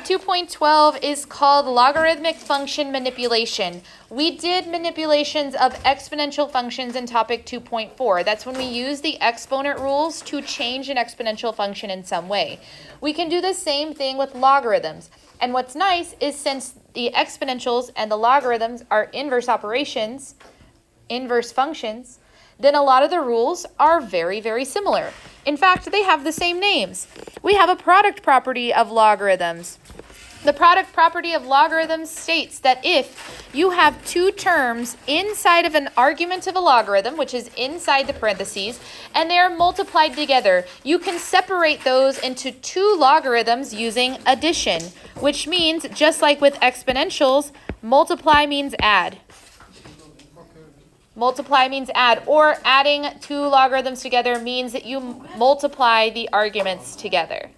2.12 is called logarithmic function manipulation. We did manipulations of exponential functions in topic 2.4. That's when we use the exponent rules to change an exponential function in some way. We can do the same thing with logarithms. And what's nice is since the exponentials and the logarithms are inverse operations, inverse functions, then a lot of the rules are very, very similar. In fact, they have the same names. We have a product property of logarithms. The product property of logarithms states that if you have two terms inside of an argument of a logarithm, which is inside the parentheses, and they are multiplied together, you can separate those into two logarithms using addition, which means, just like with exponentials, multiply means add. Multiply means add, or adding two logarithms together means that you multiply the arguments together.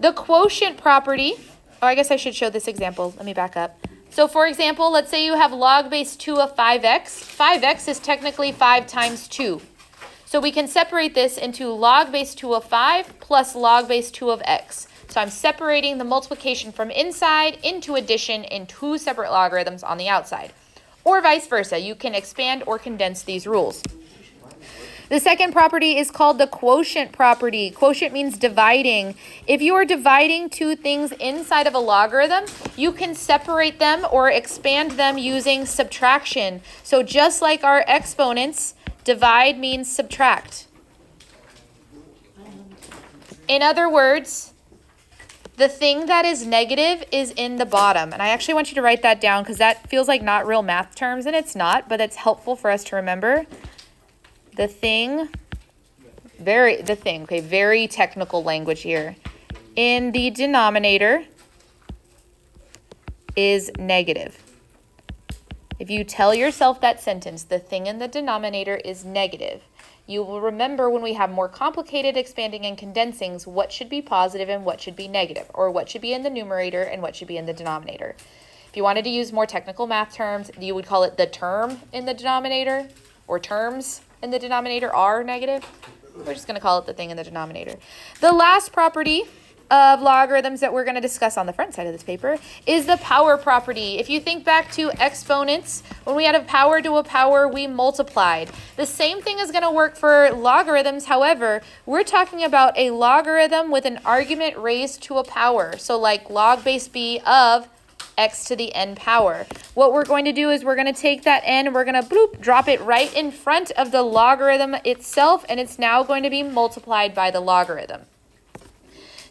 The quotient property, I guess I should show this example. Let me back up. So for example, let's say you have log base 2 of 5x. 5x is technically 5 times 2. So we can separate this into log base 2 of 5 plus log base 2 of x. So I'm separating the multiplication from inside into addition in two separate logarithms on the outside. Or vice versa. You can expand or condense these rules. The second property is called the quotient property. Quotient means dividing. If you are dividing two things inside of a logarithm, you can separate them or expand them using subtraction. So just like our exponents, divide means subtract. In other words, the thing that is negative is in the bottom. And I actually want you to write that down because that feels like not real math terms, and it's not, but it's helpful for us to remember. Very technical language here. In the denominator is negative. If you tell yourself that sentence, the thing in the denominator is negative, you will remember when we have more complicated expanding and condensings what should be positive and what should be negative, or what should be in the numerator and what should be in the denominator. If you wanted to use more technical math terms, you would call it the term in the denominator, or terms in the denominator are negative. We're just going to call it the thing in the denominator. The last property of logarithms that we're going to discuss on the front side of this paper is the power property. If you think back to exponents, when we had a power to a power, we multiplied. The same thing is going to work for logarithms. However, we're talking about a logarithm with an argument raised to a power. So like log base b of x to the n power. What we're going to do is we're going to take that n and we're going to drop it right in front of the logarithm itself, and it's now going to be multiplied by the logarithm.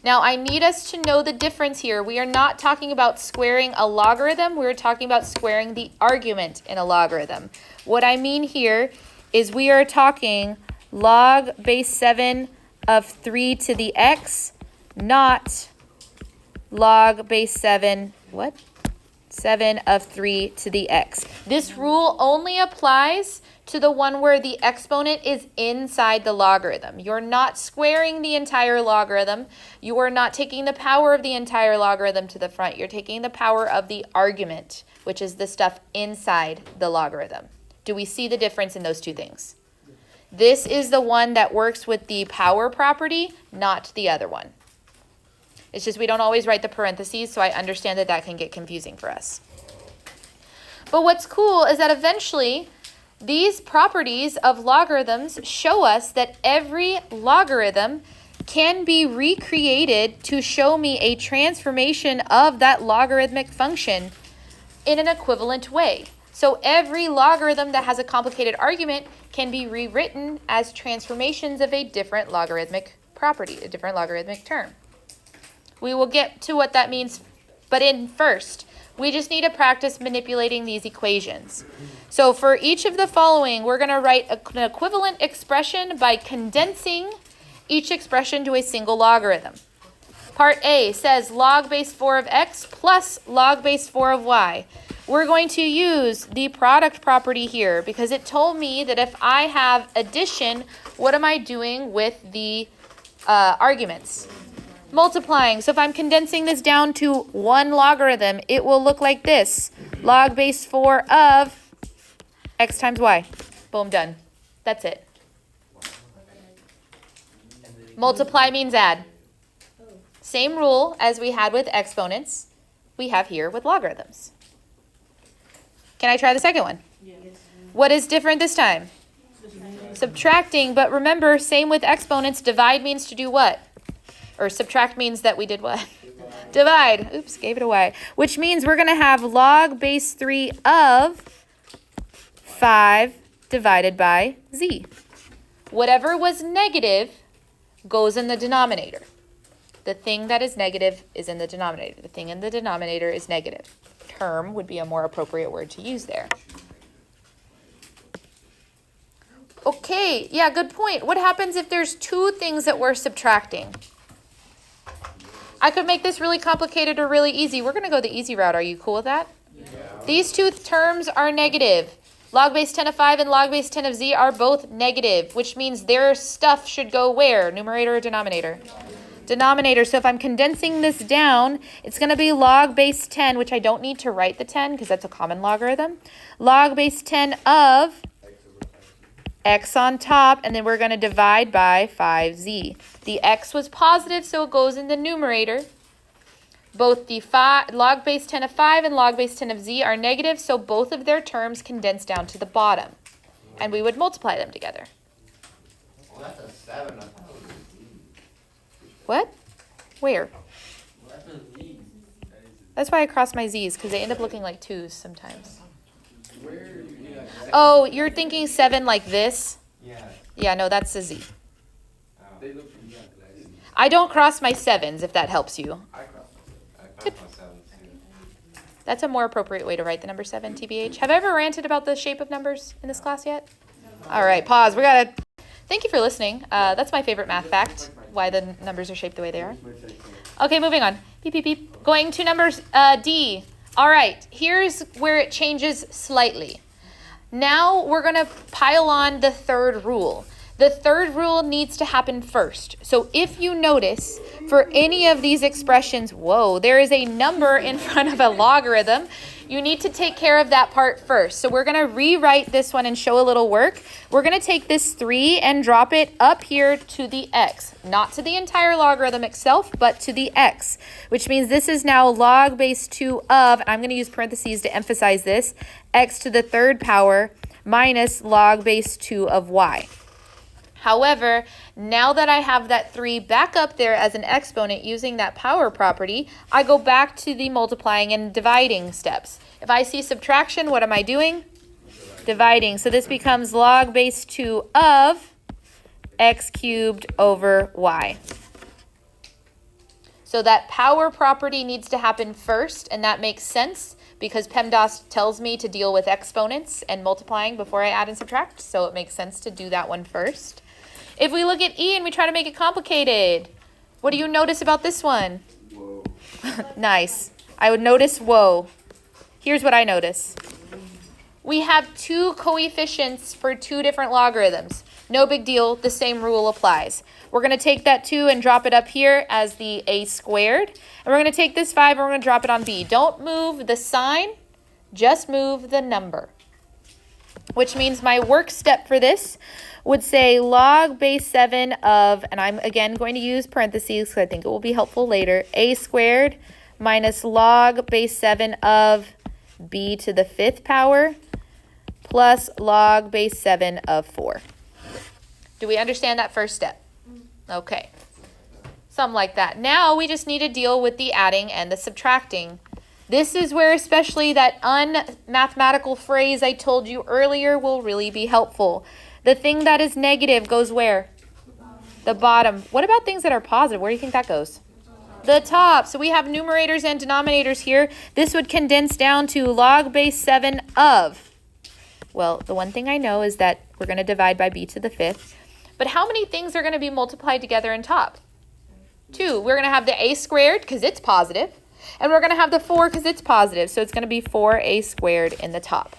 Now, I need us to know the difference here. We are not talking about squaring a logarithm. We're talking about squaring the argument in a logarithm. What I mean here is we are talking log base 7 of 3 to the x, not log base 7, 7 of 3 to the x. This rule only applies to the one where the exponent is inside the logarithm. You're not squaring the entire logarithm. You are not taking the power of the entire logarithm to the front. You're taking the power of the argument, which is the stuff inside the logarithm. Do we see the difference in those two things? This is the one that works with the power property, not the other one. It's just we don't always write the parentheses, so I understand that that can get confusing for us. But what's cool is that eventually these properties of logarithms show us that every logarithm can be recreated to show me a transformation of that logarithmic function in an equivalent way. So every logarithm that has a complicated argument can be rewritten as transformations of a different logarithmic property, a different logarithmic term. We will get to what that means, but first, we just need to practice manipulating these equations. So for each of the following, we're going to write an equivalent expression by condensing each expression to a single logarithm. Part A says log base 4 of x plus log base 4 of y. We're going to use the product property here because it told me that if I have addition, what am I doing with the arguments? Multiplying. So if I'm condensing this down to one logarithm, it will look like this. Log base 4 of x times y. Boom, done. That's it. Multiply means add. Same rule as we had with exponents, we have here with logarithms. Can I try the second one? Yes. What is different this time? Subtracting, but remember, same with exponents, divide means to do what? Or subtract means that we did what? Divide. Oops, gave it away. Which means we're going to have log base 3 of 5 divided by z. Whatever was negative goes in the denominator. The thing that is negative is in the denominator. The thing in the denominator is negative. Term would be a more appropriate word to use there. Okay, yeah, good point. What happens if there's two things that we're subtracting? I could make this really complicated or really easy. We're going to go the easy route. Are you cool with that? Yeah. These two terms are negative. Log base 10 of 5 and log base 10 of z are both negative, which means their stuff should go where? Numerator or denominator? Denominator. So if I'm condensing this down, it's going to be log base 10, which I don't need to write the 10 because that's a common logarithm. Log base 10 of x on top, and then we're going to divide by 5z. The x was positive, so it goes in the numerator. Both the log base 10 of 5 and log base 10 of z are negative, so both of their terms condense down to the bottom. And we would multiply them together. Well, that's a 7. I thought it was a Z. What? Where? Well, that's a Z. That's why I cross my z's, because they end up looking like 2s sometimes. Where do you like that? Oh, you're thinking 7 like this? Yeah. Yeah, no, that's a z. They look pretty young. I don't cross my 7s, if that helps you. I crossed my 7s too. That's a more appropriate way to write the number 7, TBH. Have I ever ranted about the shape of numbers in this class yet? All right, pause. We got to... Thank you for listening. That's my favorite math fact, why the numbers are shaped the way they are. Okay, moving on. Beep, beep, beep. Going to numbers D. All right, here's where it changes slightly. Now we're going to pile on the third rule. The third rule needs to happen first. So if you notice, for any of these expressions, whoa, there is a number in front of a logarithm. You need to take care of that part first. So we're going to rewrite this one and show a little work. We're going to take this 3 and drop it up here to the x. Not to the entire logarithm itself, but to the x, which means this is now log base 2 of, and I'm going to use parentheses to emphasize this, x to the third power minus log base 2 of y. However, now that I have that 3 back up there as an exponent using that power property, I go back to the multiplying and dividing steps. If I see subtraction, what am I doing? Dividing. So this becomes log base 2 of x cubed over y. So that power property needs to happen first, and that makes sense because PEMDAS tells me to deal with exponents and multiplying before I add and subtract, so it makes sense to do that one first. If we look at E and we try to make it complicated, what do you notice about this one? Whoa. Nice. I would notice whoa. Here's what I notice. We have 2 coefficients for 2 different logarithms. No big deal. The same rule applies. We're going to take that 2 and drop it up here as the a squared. And we're going to take this 5 and we're going to drop it on b. Don't move the sign, just move the number. Which means my work step for this would say log base 7 of, and I'm again going to use parentheses because I think it will be helpful later, a squared minus log base 7 of b to the 5th power plus log base 7 of 4. Do we understand that first step? Okay. Something like that. Now we just need to deal with the adding and the subtracting. This is where especially that unmathematical phrase I told you earlier will really be helpful. The thing that is negative goes where? The bottom. What about things that are positive? Where do you think that goes? The top. So we have numerators and denominators here. This would condense down to log base 7 of. Well, the one thing I know is that we're going to divide by b to the 5th. But how many things are going to be multiplied together in top? 2. We're going to have the a squared because it's positive. And we're going to have the 4 because it's positive. So it's going to be 4a squared in the top.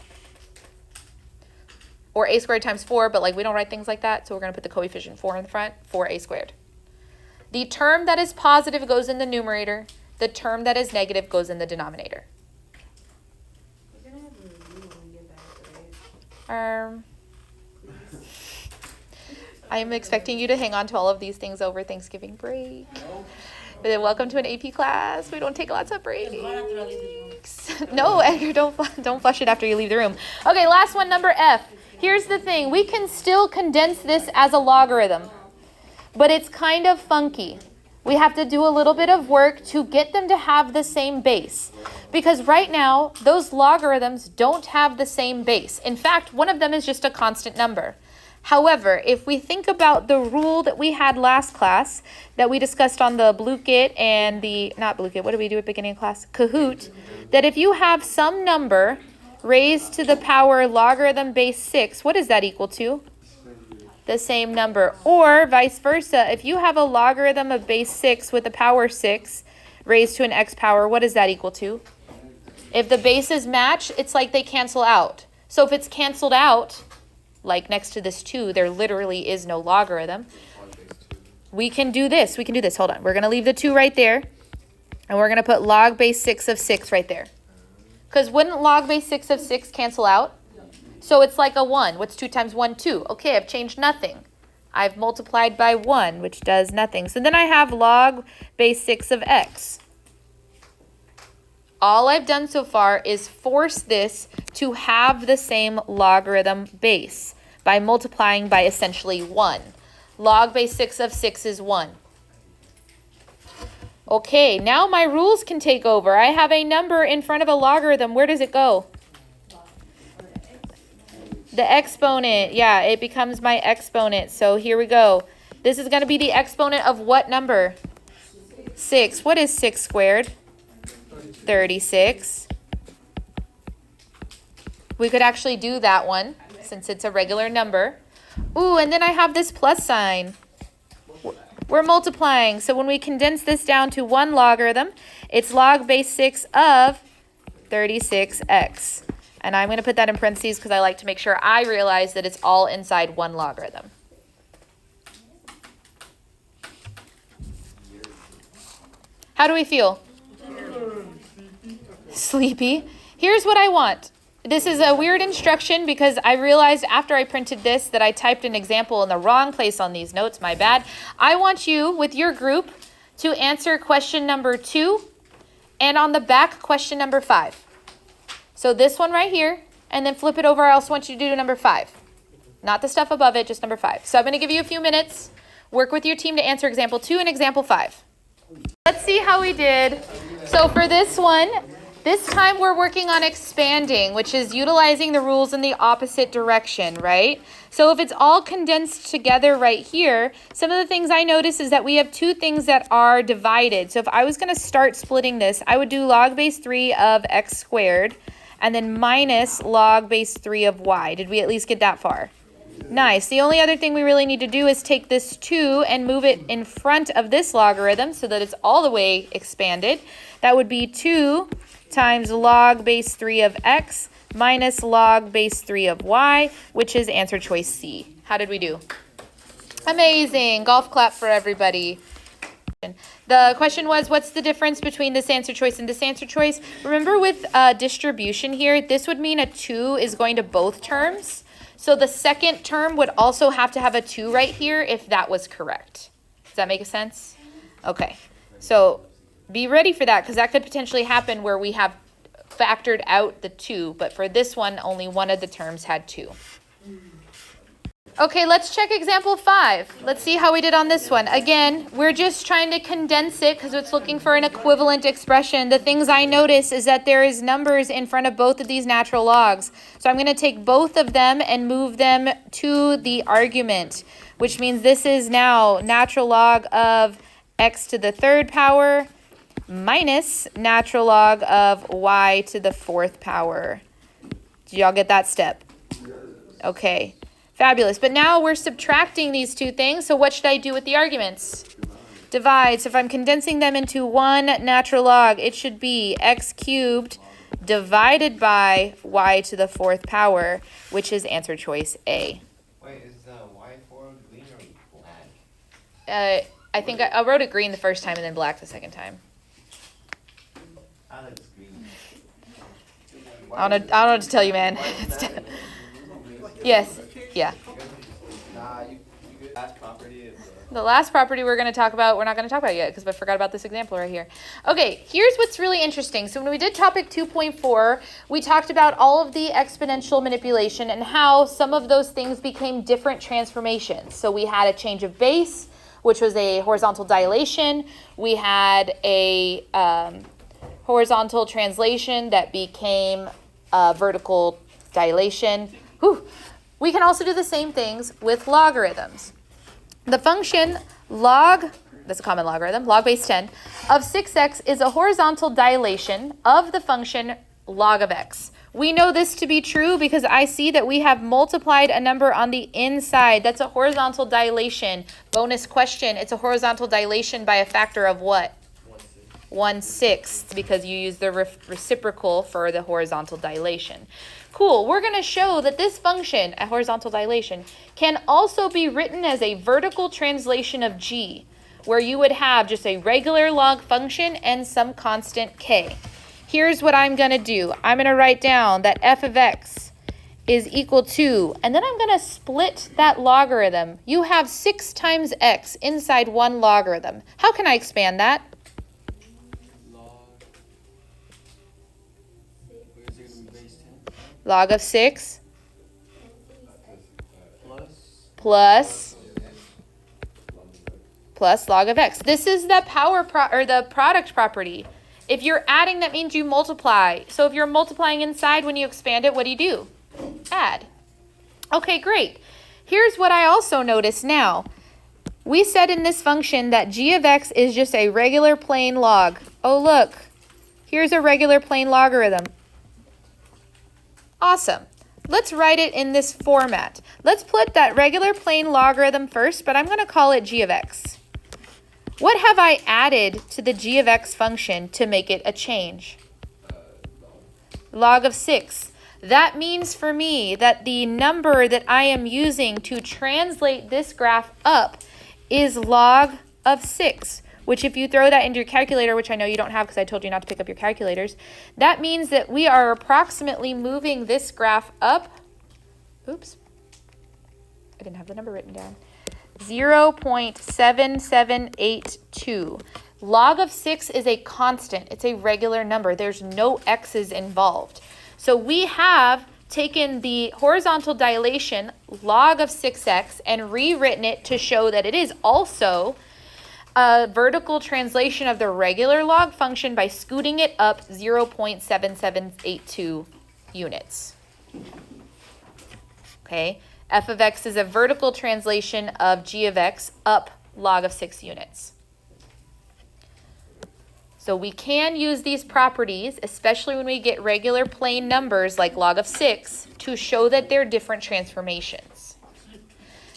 Or a squared times 4, but like we don't write things like that. So we're going to put the coefficient 4 in the front, 4a squared. The term that is positive goes in the numerator. The term that is negative goes in the denominator. We're gonna have a review when we get back, right? I am expecting you to hang on to all of these things over Thanksgiving break. Welcome to an AP class. We don't take lots of breaks. Run after I leave this room. No, Edgar, don't flush it after you leave the room. Okay, last one, number F. Here's the thing. We can still condense this as a logarithm, but it's kind of funky. We have to do a little bit of work to get them to have the same base. Because right now, those logarithms don't have the same base. In fact, one of them is just a constant number. However, if we think about the rule that we had last class, that we discussed on the Blukit and the, not Blukit, what did we do at the beginning of class? Kahoot, that if you have some number raised to the power logarithm base 6, what does that equal to? The same number. Or vice versa, if you have a logarithm of base 6 with the power 6 raised to an x power, what does that equal to? If the bases match, it's like they cancel out. So if it's canceled out, like next to this 2, there literally is no logarithm. We can do this. We can do this. Hold on. We're going to leave the 2 right there. And we're going to put log base 6 of 6 right there. Because wouldn't log base 6 of 6 cancel out? So it's like a 1. What's 2 times 1? 2. Okay, I've changed nothing. I've multiplied by 1, which does nothing. So then I have log base 6 of x. All I've done so far is force this to have the same logarithm base by multiplying by essentially 1. Log base 6 of 6 is 1. Okay, now my rules can take over. I have a number in front of a logarithm. Where does it go? The exponent. Yeah, it becomes my exponent. So here we go. This is going to be the exponent of what number? 6. What is 6 squared? 36. We could actually do that one since it's a regular number. Ooh, and then I have this plus sign. We're multiplying. So when we condense this down to one logarithm, it's log base 6 of 36x. And I'm going to put that in parentheses because I like to make sure I realize that it's all inside one logarithm. How do we feel? Sleepy. Here's what I want. This is a weird instruction because I realized after I printed this that I typed an example in the wrong place on these notes. My bad. I want you, with your group, to answer question number 2 and on the back question number 5. So this one right here, and then flip it over. I also want you to do number 5. Not the stuff above it, just number 5. So I'm going to give you a few minutes. Work with your team to answer example 2 and example 5. Let's see how we did. So for this one, this time we're working on expanding, which is utilizing the rules in the opposite direction, right? So if it's all condensed together right here, some of the things I notice is that we have 2 things that are divided. So if I was going to start splitting this, I would do log base 3 of x squared and then minus log base 3 of y. Did we at least get that far? Nice. The only other thing we really need to do is take this 2 and move it in front of this logarithm so that it's all the way expanded. That would be 2 times log base 3 of x minus log base 3 of y, which is answer choice C. How did we do? Amazing. Golf clap for everybody. The question was, what's the difference between this answer choice and this answer choice? Remember with distribution here, this would mean a 2 is going to both terms. So the second term would also have to have a 2 right here if that was correct. Does that make sense? Okay. So be ready for that because that could potentially happen where we have factored out the 2, but for this one, only one of the terms had 2. Okay, let's check example 5. Let's see how we did on this one. Again, we're just trying to condense it because it's looking for an equivalent expression. The things I notice is that there is numbers in front of both of these natural logs. So I'm going to take both of them and move them to the argument, which means this is now natural log of x to the 3rd power minus natural log of y to the 4th power. Did y'all get that step? Okay. Fabulous. But now we're subtracting these 2 things. So what should I do with the arguments? Divide. So if I'm condensing them into one natural log, it should be x cubed divided by y to the 4th power, which is answer choice A. Wait, is the y4 green or black? I think I wrote it green the first time and then black the second time. I like this green. I don't know what to tell you, man. Yes. Yeah. Nah, you get that property of the The last property we're going to talk about, we're not going to talk about yet because I forgot about this example right here. Okay, here's what's really interesting. So when we did topic 2.4, we talked about all of the exponential manipulation and how some of those things became different transformations. So we had a change of base, which was a horizontal dilation. We had a horizontal translation that became a vertical dilation. Whew. We can also do the same things with logarithms. The function log, that's a common logarithm, log base 10 of 6x is a horizontal dilation of the function log of x. We know this to be true because I see that we have multiplied a number on the inside. That's a horizontal dilation. Bonus question, it's a horizontal dilation by a factor of what? 1/6, because you use the reciprocal for the horizontal dilation. Cool, we're going to show that this function, a horizontal dilation, can also be written as a vertical translation of g, where you would have just a regular log function and some constant k. Here's what I'm going to do. I'm going to write down that f of x is equal to, and then I'm going to split that logarithm. You have 6 times x inside one logarithm. How can I expand that? Log of 6 plus log of x. This is the the product property. If you're adding, that means you multiply. So if you're multiplying inside, when you expand it, what do? Add. Okay, great. Here's what I also notice now. We said in this function that g of x is just a regular plain log. Oh, look. Here's a regular plain logarithm. Awesome. Let's write it in this format. Let's put that regular plain logarithm first, but I'm going to call it g of x. What have I added to the g of x function to make it a change? Log of 6. That means for me that the number that I am using to translate this graph up is log of 6. Which if you throw that into your calculator, which I know you don't have because I told you not to pick up your calculators, that means that we are approximately moving this graph up. Oops, I didn't have the number written down. 0.7782. Log of 6 is a constant. It's a regular number. There's no x's involved. So we have taken the horizontal dilation log of 6x and rewritten it to show that it is also a vertical translation of the regular log function by scooting it up 0.7782 units. Okay, f of x is a vertical translation of g of x up log of 6 units. So we can use these properties, especially when we get regular plain numbers like log of 6, to show that they're different transformations.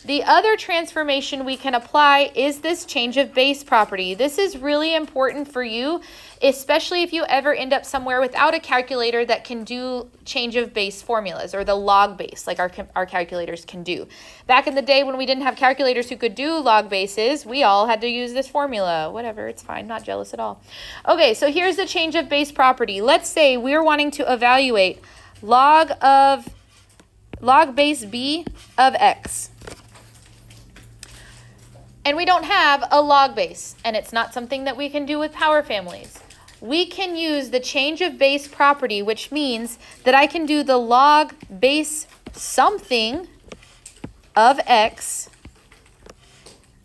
The other transformation we can apply is this change of base property. This is really important for you, especially if you ever end up somewhere without a calculator that can do change of base formulas or the log base like our calculators can do. Back in the day when we didn't have calculators who could do log bases, we all had to use this formula. Whatever, it's fine, not jealous at all. Okay, so here's the change of base property. Let's say we're wanting to evaluate log base b of x. And we don't have a log base, and it's not something that we can do with power families. We can use the change of base property, which means that I can do the log base something of x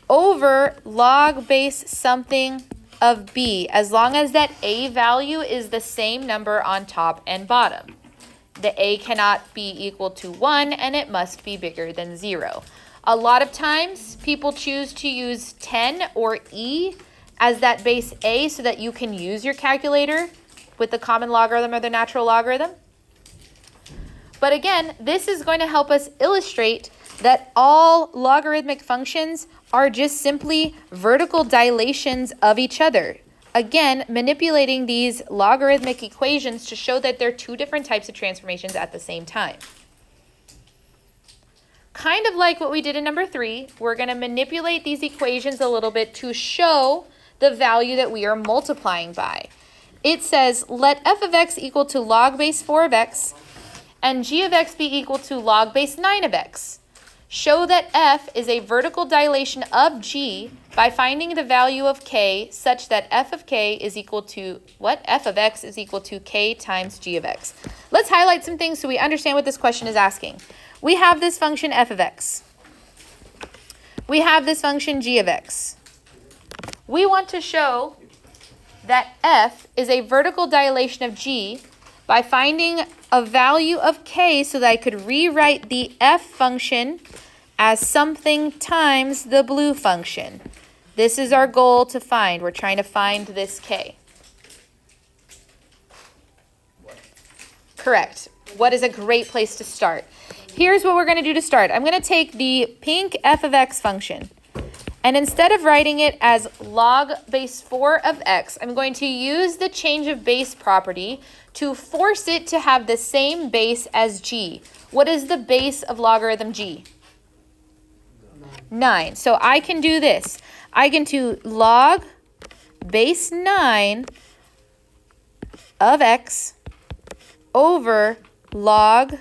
over log base something of b, as long as that a value is the same number on top and bottom. The a cannot be equal to 1, and it must be bigger than 0. A lot of times, people choose to use 10 or e as that base a so that you can use your calculator with the common logarithm or the natural logarithm. But again, this is going to help us illustrate that all logarithmic functions are just simply vertical dilations of each other. Again, manipulating these logarithmic equations to show that they're two different types of transformations at the same time. Kind of like what we did in number 3, we're going to manipulate these equations a little bit to show the value that we are multiplying by. It says, let f of x equal to log base 4 of x and g of x be equal to log base 9 of x. Show that f is a vertical dilation of g by finding the value of k such that f of k is equal to, what? F of x is equal to k times g of x. Let's highlight some things so we understand what this question is asking. We have this function f of x. We have this function g of x. We want to show that f is a vertical dilation of g by finding a value of k so that I could rewrite the f function as something times the blue function. This is our goal to find. We're trying to find this k. Correct. What is a great place to start? Here's what we're going to do to start. I'm going to take the pink f of x function, and instead of writing it as log base 4 of x, I'm going to use the change of base property to force it to have the same base as g. What is the base of logarithm g? 9. So I can do this. I can do log base 9 of x over log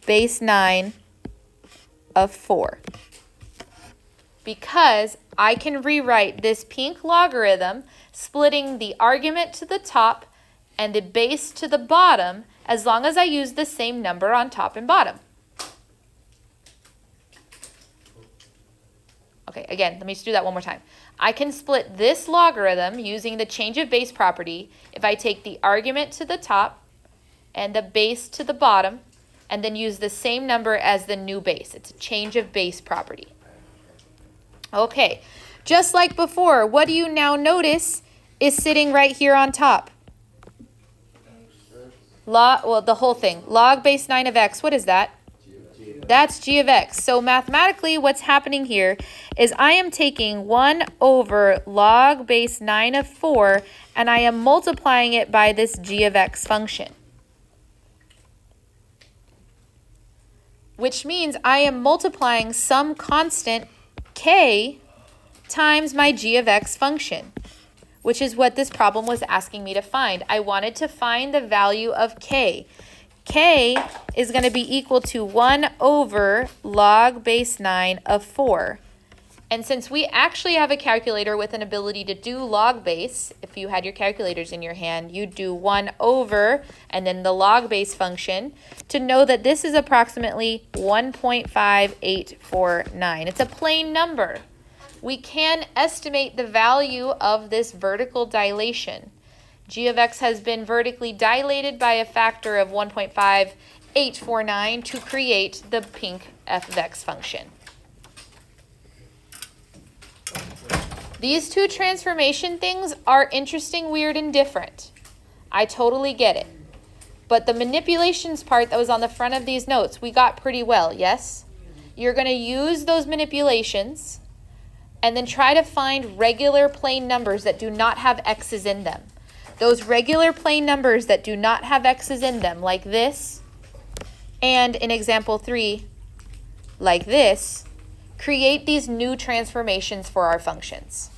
base 9 of 4. Because I can rewrite this pink logarithm splitting the argument to the top and the base to the bottom as long as I use the same number on top and bottom. Okay, again, let me just do that one more time. I can split this logarithm using the change of base property if I take the argument to the top and the base to the bottom and then use the same number as the new base. It's a change of base property. Okay, just like before, what do you now notice is sitting right here on top? The whole thing. Log base 9 of x, what is that? That's g of x. So mathematically, what's happening here is I am taking 1 over log base 9 of 4, and I am multiplying it by this g of x function. Which means I am multiplying some constant k times my g of x function, which is what this problem was asking me to find. I wanted to find the value of k. K is going to be equal to 1 over log base 9 of 4. And since we actually have a calculator with an ability to do log base, if you had your calculators in your hand, you'd do 1 over and then the log base function to know that this is approximately 1.5849. It's a plain number. We can estimate the value of this vertical dilation. G of x has been vertically dilated by a factor of 1.5849 to create the pink f of x function. These two transformation things are interesting, weird, and different. I totally get it. But the manipulations part that was on the front of these notes, we got pretty well, yes? You're going to use those manipulations and then try to find regular plain numbers that do not have x's in them. Those regular plain numbers that do not have x's in them, like this, and in example 3, like this, create these new transformations for our functions.